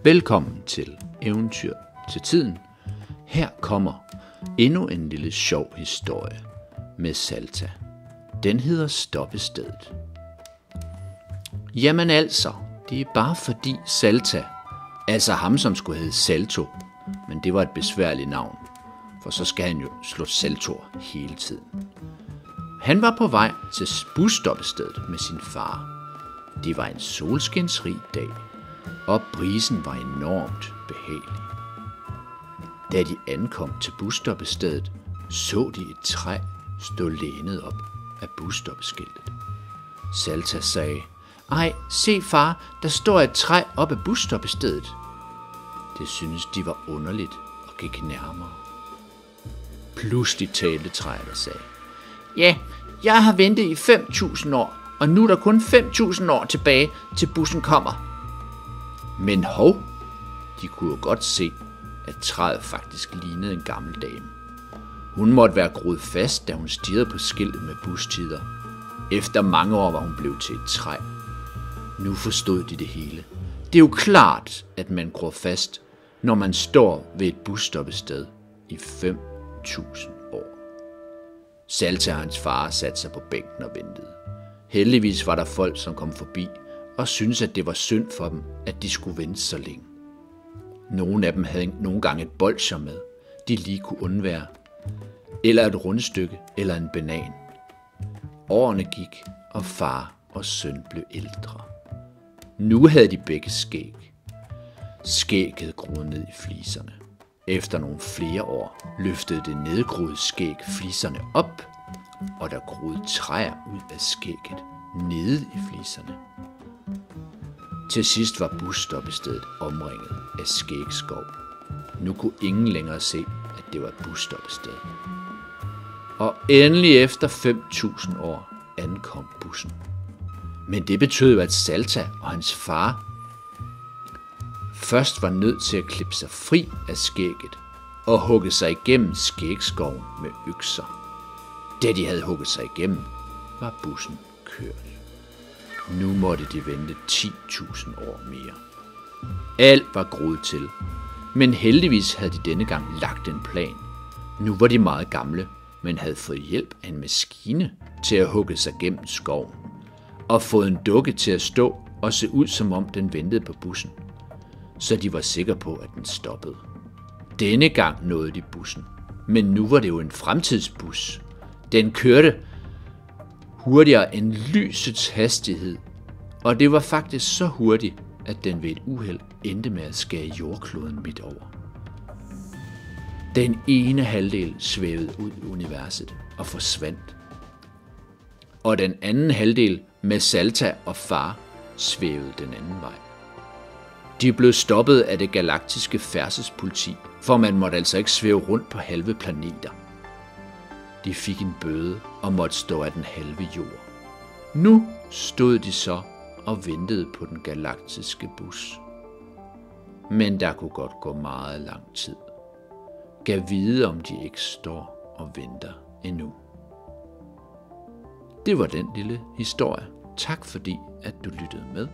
Velkommen til Eventyr til Tiden. Her kommer endnu en lille sjov historie med Salta. Den hedder Stoppestedet. Jamen altså, det er bare fordi Salta, altså ham som skulle hedde Salto, men det var et besværligt navn, for så skal han jo slå saltoer hele tiden. Han var på vej til busstoppestedet med sin far. Det var en solskinsrig dag, og brisen var enormt behagelig. Da de ankom til busstoppestedet, så de et træ stå lænet op af busstoppeskiltet. Salta sagde, "Ej, se far, der står et træ op af busstoppestedet." Det syntes de var underligt og gik nærmere. Pludselig talte træet og sagde, "Ja, jeg har ventet i 5.000 år, og nu er der kun 5.000 år tilbage, til bussen kommer." Men hov, de kunne jo godt se, at træet faktisk lignede en gammel dame. Hun måtte være groet fast, da hun stirrede på skiltet med bustider. Efter mange år var hun blevet til et træ. Nu forstod de det hele. Det er jo klart, at man gror fast, når man står ved et busstoppested i 5.000 år. Salta og hans far satte sig på bænken og ventede. Heldigvis var der folk, som kom forbi og syntes, at det var synd for dem, at de skulle vente så længe. Nogle af dem havde nogle gange et bolsjer med, de lige kunne undvære, eller et rundstykke eller en banan. Årene gik, og far og søn blev ældre. Nu havde de begge skæg. Skægget groede ned i fliserne. Efter nogle flere år løftede det nedgroede skæg fliserne op, og der groede træer ud af skægget nede i fliserne. Til sidst var busstoppestedet omringet af skægskov. Nu kunne ingen længere se, at det var et busstoppested. Og endelig efter 5.000 år ankom bussen. Men det betød, at Salta og hans far først var nødt til at klippe sig fri af skægget og hugge sig igennem skægskoven med økser. Da de havde hugget sig igennem, var bussen kørt. Nu måtte de vente 10.000 år mere. Alt var groet til, men heldigvis havde de denne gang lagt en plan. Nu var de meget gamle, men havde fået hjælp af en maskine til at hugge sig gennem skoven, og fået en dukke til at stå og se ud, som om den ventede på bussen, så de var sikre på, at den stoppede. Denne gang nåede de bussen, men nu var det jo en fremtidsbus. Den kørte hurtigere end lysets hastighed, og det var faktisk så hurtigt, at den ved et uheld endte med at skære jordkloden midt over. Den ene halvdel svævede ud i universet og forsvandt, og den anden halvdel med Salta og far svævede den anden vej. De blev stoppet af det galaktiske færdselspoliti, for man måtte altså ikke svæve rundt på halve planeter. De fik en bøde og måtte stå af den halve jord. Nu stod de så og ventede på den galaktiske bus. Men der kunne godt gå meget lang tid. Gav vide, om de ikke står og venter endnu. Det var den lille historie. Tak fordi, at du lyttede med.